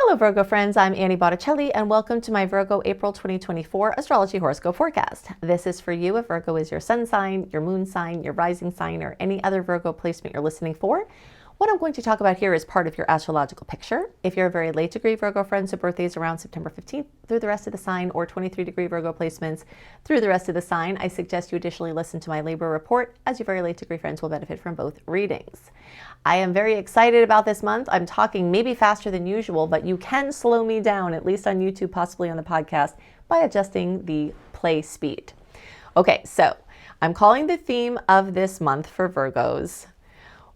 Hello Virgo friends, I'm Annie Botticelli and welcome to my Virgo April 2024 Astrology Horoscope Forecast. This is for you if Virgo is your sun sign, your moon sign, your rising sign, or any other Virgo placement you're listening for. What I'm going to talk about here is part of your astrological picture. If you're a very late degree Virgo friend, so birthdays around September 15th through the rest of the sign, or 23 degree Virgo placements through the rest of the sign, I suggest you additionally listen to my Libra report, as your very late degree friends will benefit from both readings. I am very excited about this month. I'm talking maybe faster than usual, but you can slow me down, at least on YouTube, possibly on the podcast, by adjusting the play speed. Okay, so I'm calling the theme of this month for Virgos,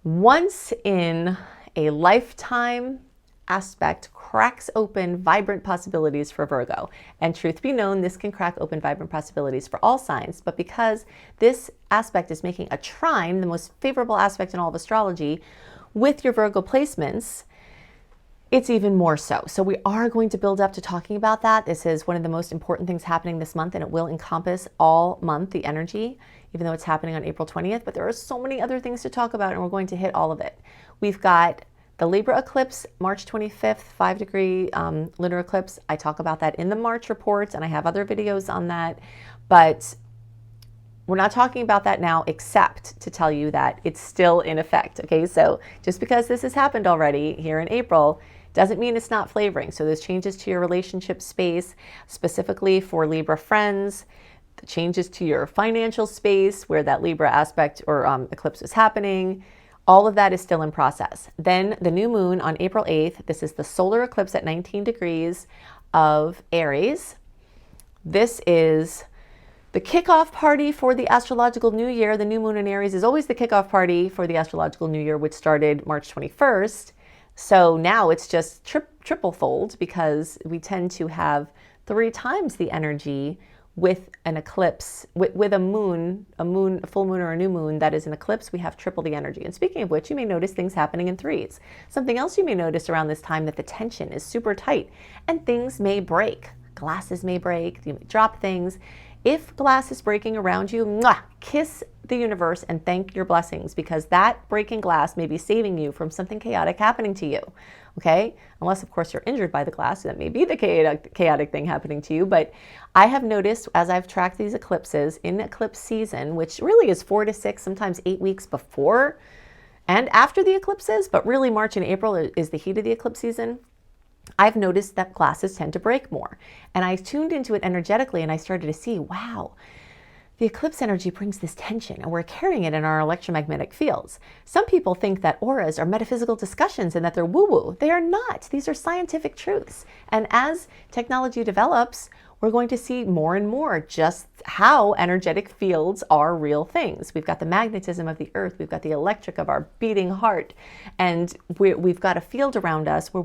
once in a lifetime aspect cracks open vibrant possibilities for Virgo. And truth be known, this can crack open vibrant possibilities for all signs, but because this aspect is making a trine, the most favorable aspect in all of astrology, with your Virgo placements, it's even more so. So we are going to build up to talking about that. This is one of the most important things happening this month, and it will encompass all month, the energy, even though it's happening on April 20th. But there are so many other things to talk about, and we're going to hit all of it. We've got the Libra eclipse, March 25th, 5 degree lunar eclipse. I talk about that in the March reports, and I have other videos on that. But we're not talking about that now, except to tell you that it's still in effect. Okay, so just because this has happened already here in April, doesn't mean it's not flavoring. So there's changes to your relationship space, specifically for Libra friends, the changes to your financial space where that Libra aspect or eclipse is happening. All of that is still in process. Then the new moon on April 8th, this is the solar eclipse at 19 degrees of Aries. This is the kickoff party for the astrological new year. The new moon in Aries is always the kickoff party for the astrological new year, which started March 21st. So now it's just triple fold, because we tend to have 3 times the energy with an eclipse, with a full moon or a new moon that is an eclipse. We have triple the energy. And speaking of which, you may notice things happening in threes. Something else you may notice around this time, that the tension is super tight and things may break. Glasses may break, you may drop things. If glass is breaking around you, mwah, kiss the universe and thank your blessings, because that breaking glass may be saving you from something chaotic happening to you, okay? Unless, of course, you're injured by the glass. That may be the chaotic thing happening to you. But I have noticed, as I've tracked these eclipses in eclipse season, which really is 4 to 6, sometimes 8 weeks before and after the eclipses, but really March and April is the heat of the eclipse season, I've noticed that glasses tend to break more. And I tuned into it energetically and I started to see, wow, the eclipse energy brings this tension and we're carrying it in our electromagnetic fields. Some people think that auras are metaphysical discussions and that they're woo-woo. They are not. These are scientific truths. And as technology develops, we're going to see more and more just how energetic fields are real things. We've got the magnetism of the earth, we've got the electric of our beating heart, and we've got a field around us where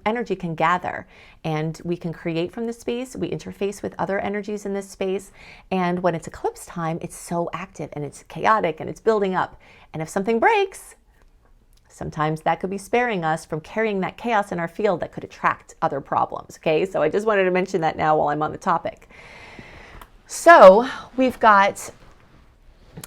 energy can gather, and we can create from this space. We interface with other energies in this space, and when it's eclipse time, it's so active and it's chaotic and it's building up. And if something breaks, sometimes that could be sparing us from carrying that chaos in our field that could attract other problems, okay? So I just wanted to mention that now while I'm on the topic. So we've got,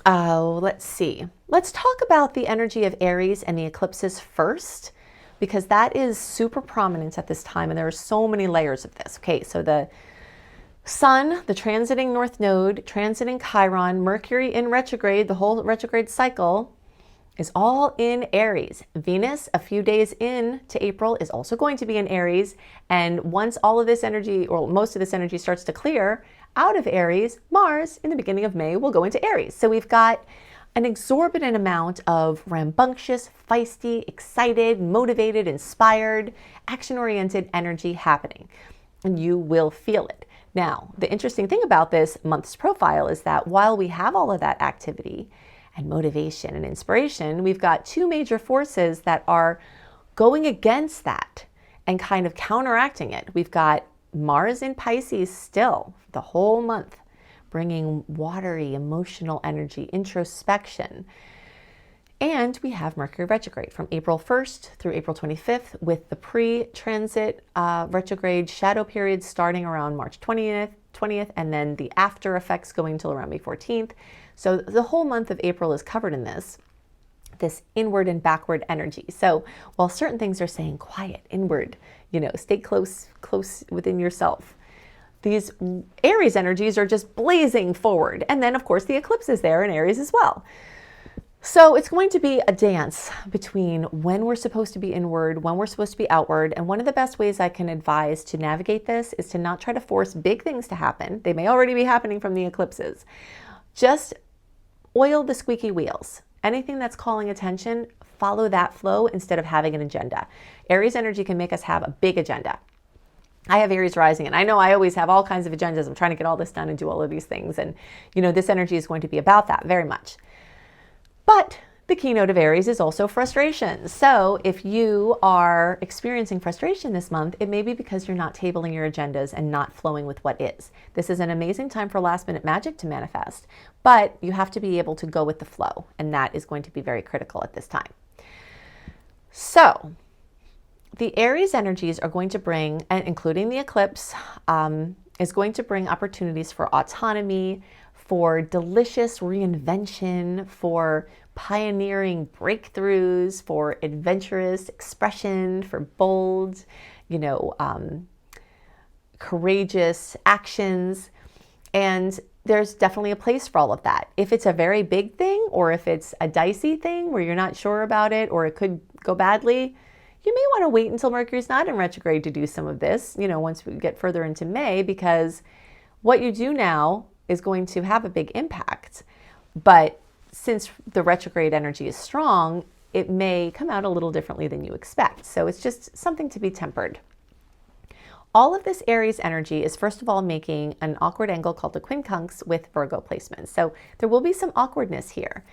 let's see. Let's talk about the energy of Aries and the eclipses first, because that is super prominent at this time, and there are so many layers of this. Okay, so the Sun, the transiting North Node, transiting Chiron, Mercury in retrograde, the whole retrograde cycle, is all in Aries. Venus, a few days in to April, is also going to be in Aries. And once all of this energy, or most of this energy, starts to clear out of Aries, Mars, in the beginning of May, will go into Aries. So we've got an exorbitant amount of rambunctious, feisty, excited, motivated, inspired, action-oriented energy happening. And you will feel it. Now, the interesting thing about this month's profile is that while we have all of that activity and motivation and inspiration, we've got 2 major forces that are going against that and kind of counteracting it. We've got Mars in Pisces still the whole month, bringing watery, emotional energy, introspection. And we have Mercury retrograde from April 1st through April 25th, with the pre-transit retrograde shadow period starting around March 20th, and then the after effects going till around May 14th. So the whole month of April is covered in this inward and backward energy. So while certain things are saying quiet, inward, stay close within yourself. These Aries energies are just blazing forward. And then, of course, the eclipse is there in Aries as well. So it's going to be a dance between when we're supposed to be inward, when we're supposed to be outward. And one of the best ways I can advise to navigate this is to not try to force big things to happen. They may already be happening from the eclipses. Just oil the squeaky wheels. Anything that's calling attention, follow that flow instead of having an agenda. Aries energy can make us have a big agenda. I have Aries rising, and I know I always have all kinds of agendas. I'm trying to get all this done and do all of these things. And, this energy is going to be about that very much. But the keynote of Aries is also frustration. So if you are experiencing frustration this month, it may be because you're not tabling your agendas and not flowing with what is. This is an amazing time for last minute magic to manifest, but you have to be able to go with the flow, and that is going to be very critical at this time. So the Aries energies are going to bring, and including the eclipse, is going to bring opportunities for autonomy, for delicious reinvention, for pioneering breakthroughs, for adventurous expression, for bold, courageous actions. And there's definitely a place for all of that. If it's a very big thing, or if it's a dicey thing where you're not sure about it, or it could go badly, you may want to wait until Mercury's not in retrograde to do some of this, once we get further into May, because what you do now is going to have a big impact. But since the retrograde energy is strong, it may come out a little differently than you expect. So it's just something to be tempered. All of this Aries energy is, first of all, making an awkward angle called the quincunx with Virgo placements. So there will be some awkwardness here,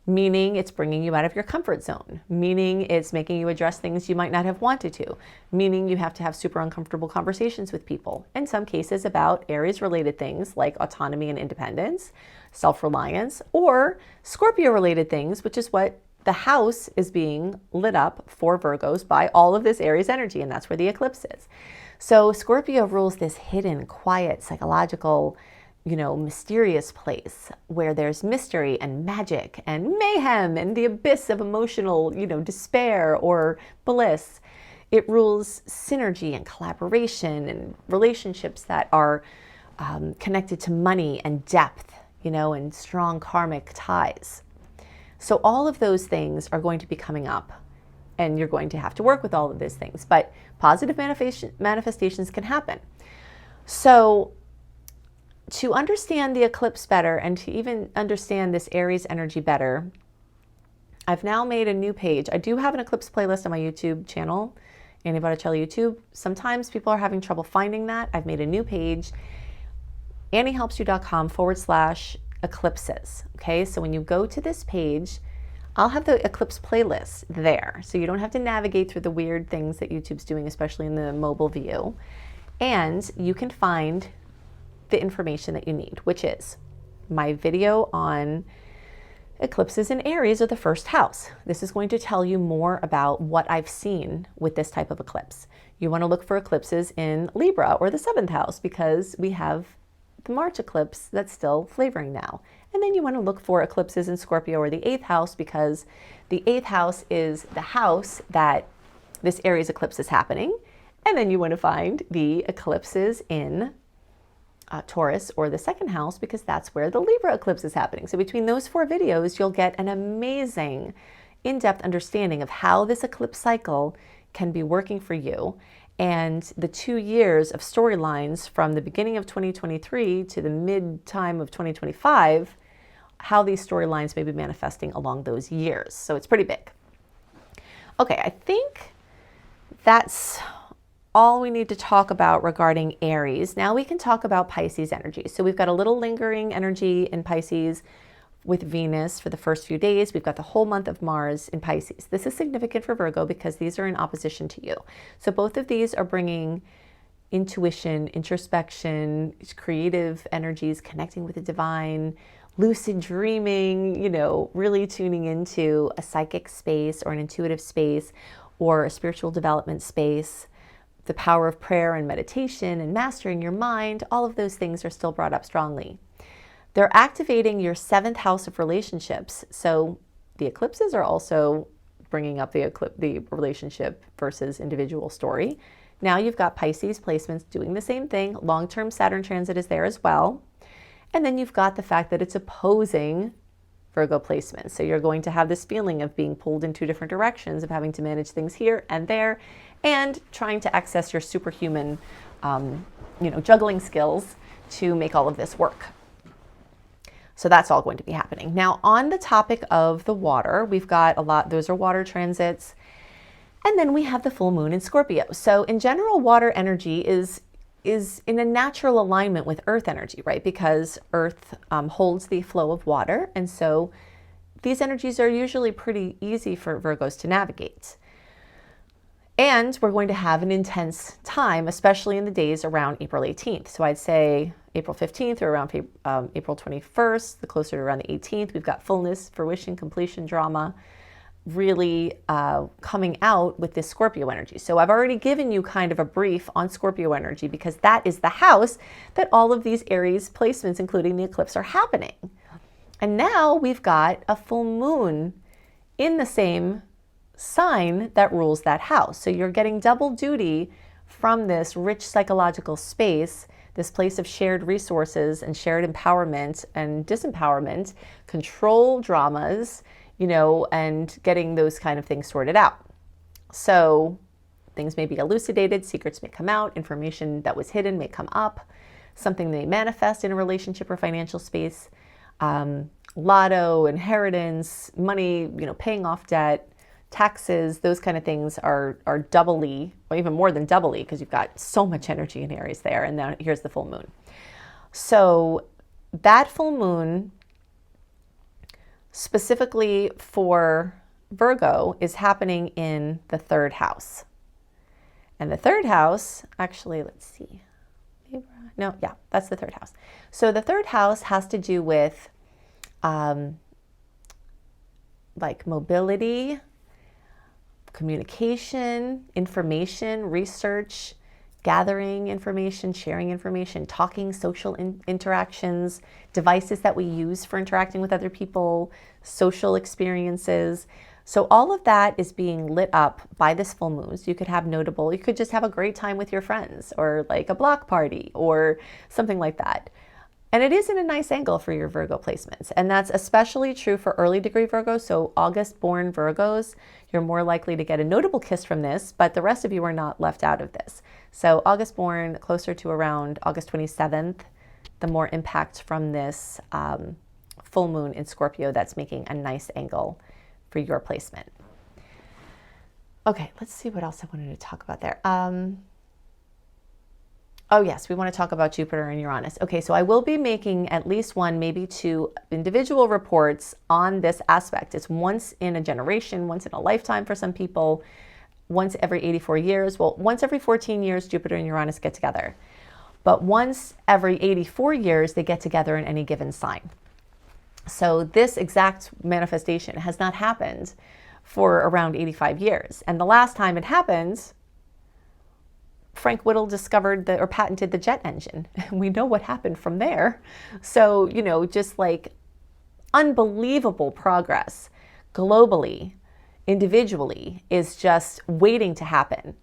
meaning it's bringing you out of your comfort zone, meaning it's making you address things you might not have wanted to, meaning you have to have super uncomfortable conversations with people, in some cases about Aries-related things like autonomy and independence, self-reliance, or Scorpio-related things, which is what the house is being lit up for Virgos by all of this Aries energy, and that's where the eclipse is. So Scorpio rules this hidden, quiet, psychological, mysterious place where there's mystery and magic and mayhem and the abyss of emotional, despair or bliss. It rules synergy and collaboration and relationships that are connected to money and depth, and strong karmic ties. So all of those things are going to be coming up, and you're going to have to work with all of these things, but positive manifestations can happen. So to understand the eclipse better and to even understand this Aries energy better, I've now made a new page. I do have an eclipse playlist on my YouTube channel, Annie Botticelli YouTube. Sometimes people are having trouble finding that. I've made a new page, anniehelpsyou.com/eclipses. Okay, so when you go to this page, I'll have the eclipse playlist there. So you don't have to navigate through the weird things that YouTube's doing, especially in the mobile view. And you can find the information that you need, which is my video on eclipses in Aries or the first house. This is going to tell you more about what I've seen with this type of eclipse. You want to look for eclipses in Libra or the 7th house because we have the March eclipse that's still flavoring now. And then you want to look for eclipses in Scorpio or the 8th house because the 8th house is the house that this Aries eclipse is happening. And then you want to find the eclipses in Taurus or the 2nd house because that's where the Libra eclipse is happening. So between those 4 videos, you'll get an amazing in-depth understanding of how this eclipse cycle can be working for you and the 2 years of storylines from the beginning of 2023 to the mid-time of 2025, how these storylines may be manifesting along those years. So it's pretty big. Okay, I think that's all we need to talk about regarding Aries. Now we can talk about Pisces energy. So we've got a little lingering energy in Pisces with Venus for the first few days. We've got the whole month of Mars in Pisces. This is significant for Virgo because these are in opposition to you. So both of these are bringing intuition, introspection, creative energies, connecting with the divine, lucid dreaming, really tuning into a psychic space or an intuitive space or a spiritual development space. The power of prayer and meditation and mastering your mind, all of those things are still brought up strongly. They're activating your 7th house of relationships. So the eclipses are also bringing up the relationship versus individual story. Now you've got Pisces placements doing the same thing. Long-term Saturn transit is there as well. And then you've got the fact that it's opposing Virgo placements. So you're going to have this feeling of being pulled in two different directions, of having to manage things here and there, and trying to access your superhuman, juggling skills to make all of this work. So that's all going to be happening. Now, on the topic of the water, we've got a lot, those are water transits. And then we have the full moon in Scorpio. So in general, water energy is in a natural alignment with earth energy, right? Because earth holds the flow of water. And so these energies are usually pretty easy for Virgos to navigate. And we're going to have an intense time, especially in the days around April 18th. So I'd say April 15th or around April 21st, the closer to around the 18th, we've got fullness, fruition, completion, drama, really coming out with this Scorpio energy. So I've already given you kind of a brief on Scorpio energy because that is the house that all of these Aries placements, including the eclipse, are happening. And now we've got a full moon in the same sign that rules that house. So you're getting double duty from this rich psychological space, this place of shared resources and shared empowerment and disempowerment, control dramas, and getting those kind of things sorted out. So things may be elucidated, secrets may come out, information that was hidden may come up, something may manifest in a relationship or financial space, lotto, inheritance, money, paying off debt, taxes, those kind of things are doubly, or even more than doubly, because you've got so much energy in Aries there. And now here's the full moon. So that full moon, specifically for Virgo, is happening in the third house. And the third house, actually, let's see. No, yeah, that's the third house. So the third house has to do with like mobility, communication, information, research, gathering information, sharing information, talking, social interactions, devices that we use for interacting with other people, social experiences. So all of that is being lit up by this full moon. So you could just have a great time with your friends, or like a block party or something like that. And it is in a nice angle for your Virgo placements. And that's especially true for early degree Virgos. So August born Virgos, you're more likely to get a notable kiss from this, but the rest of you are not left out of this. So August born, closer to around August 27th, the more impact from this full moon in Scorpio that's making a nice angle for your placement. Okay, let's see what else I wanted to talk about there. Oh yes, we want to talk about Jupiter and Uranus. Okay, so I will be making at least one, maybe two individual reports on this aspect. It's once in a generation, once in a lifetime for some people, once every 84 years. Well, once every 14 years, Jupiter and Uranus get together. But once every 84 years, they get together in any given sign. So this exact manifestation has not happened for around 85 years. And the last time it happened, Frank Whittle discovered or patented the jet engine. We know what happened from there. So, just like unbelievable progress globally, individually, is just waiting to happen.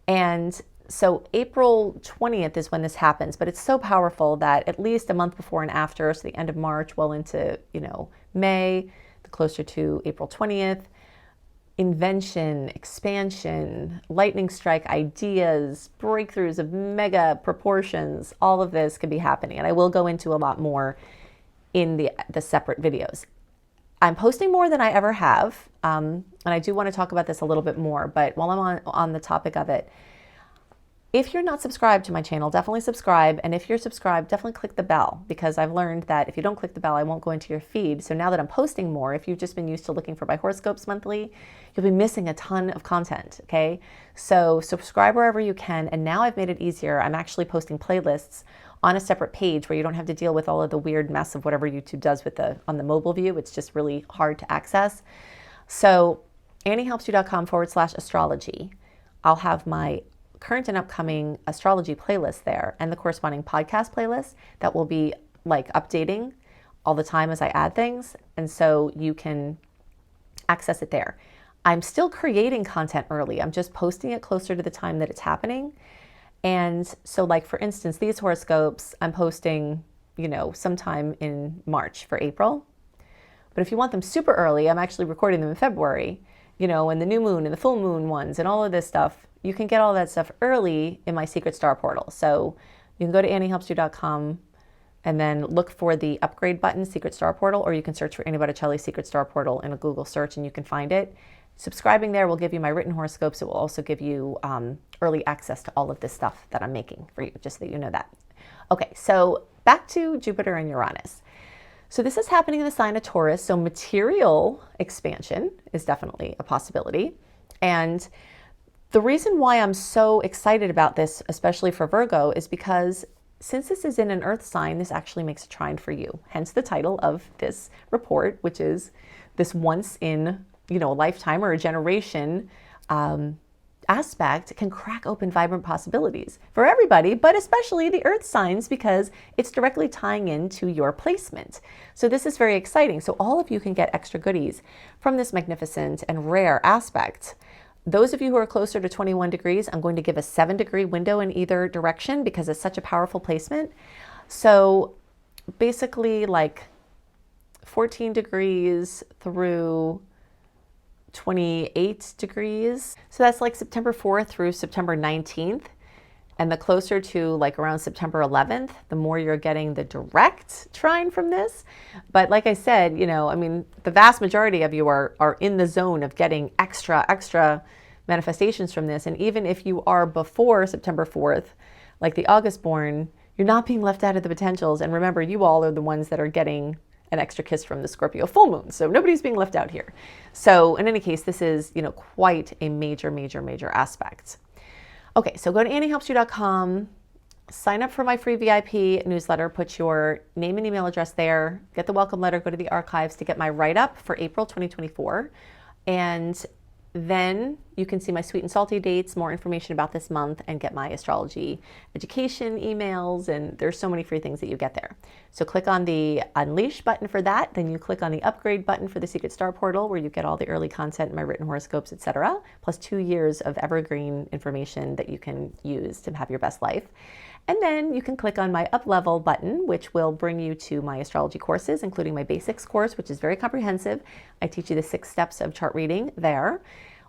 And so April 20th is when this happens, but it's so powerful that at least a month before and after, so the end of March, well into, May, the closer to April 20th, invention, expansion, lightning strike ideas, breakthroughs of mega proportions, all of this could be happening. And I will go into a lot more in the separate videos. I'm posting more than I ever have. And I do want to talk about this a little bit more, but while I'm on the topic of it, if you're not subscribed to my channel, definitely subscribe. And if you're subscribed, definitely click the bell, because I've learned that if you don't click the bell, I won't go into your feed. So now that I'm posting more, if you've just been used to looking for my horoscopes monthly, you'll be missing a ton of content, okay? So subscribe wherever you can. And now I've made it easier. I'm actually posting playlists on a separate page where you don't have to deal with all of the weird mess of whatever YouTube does on the mobile view. It's just really hard to access. So anniehelpsyou.com/astrology. I'll have my current and upcoming astrology playlist there and the corresponding podcast playlist that will be like updating all the time as I add things. And so you can access it there. I'm still creating content early. I'm just posting it closer to the time that it's happening. And so like, for instance, these horoscopes, I'm posting, sometime in March for April. But if you want them super early, I'm actually recording them in February, and the new moon and the full moon ones and all of this stuff. You can get all that stuff early in my Secret Star portal. So you can go to anniehelpsyou.com and then look for the upgrade button, Secret Star portal, or you can search for Annie Botticelli Secret Star portal in a Google search and you can find it. Subscribing there will give you my written horoscopes. It will also give you early access to all of this stuff that I'm making for you, just so that you know that. Okay, so back to Jupiter and Uranus. So this is happening in the sign of Taurus, so material expansion is definitely a possibility. And the reason why I'm so excited about this, especially for Virgo, is because since this is in an earth sign, this actually makes a trine for you. Hence the title of this report, which is this once in a lifetime or a generation aspect can crack open vibrant possibilities for everybody, but especially the earth signs, because it's directly tying into your placement. So this is very exciting. So all of you can get extra goodies from this magnificent and rare aspect. Those of you who are closer to 21 degrees, I'm going to give a 7-degree window in either direction because it's such a powerful placement. So basically like 14 degrees through 28 degrees. So that's like September 4th through September 19th. And the closer to like around September 11th, the more you're getting the direct trine from this. But like I said, the vast majority of you are in the zone of getting extra manifestations from this. And even if you are before September 4th, like the August born, you're not being left out of the potentials. And remember, you all are the ones that are getting an extra kiss from the Scorpio full moon. So nobody's being left out here. So in any case, this is, quite a major aspect. Okay, so go to anniehelpsyou.com, sign up for my free VIP newsletter, put your name and email address there, get the welcome letter, go to the archives to get my write-up for April 2024. And then you can see my sweet and salty dates, more information about this month, and get my astrology education emails. And there's so many free things that you get there. So click on the Unleash button for that. Then you click on the Upgrade button for the Secret Star portal, where you get all the early content, my written horoscopes, etc., plus 2 years of evergreen information that you can use to have your best life. And then you can click on my Up Level button, which will bring you to my astrology courses, including my basics course, which is very comprehensive. I teach you the 6 steps of chart reading there.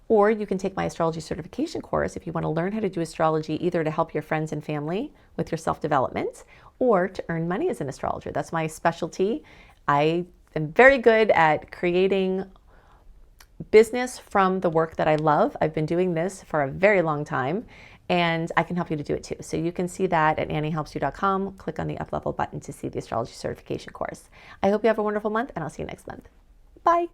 Or you can take my astrology certification course if you want to learn how to do astrology, either to help your friends and family with your self-development or to earn money as an astrologer. That's my specialty. I am very good at creating business from the work that I love. I've been doing this for a very long time, and I can help you to do it too. So you can see that at anniehelpsyou.com. Click on the Up Level button to see the astrology certification course. I hope you have a wonderful month, and I'll see you next month. Bye.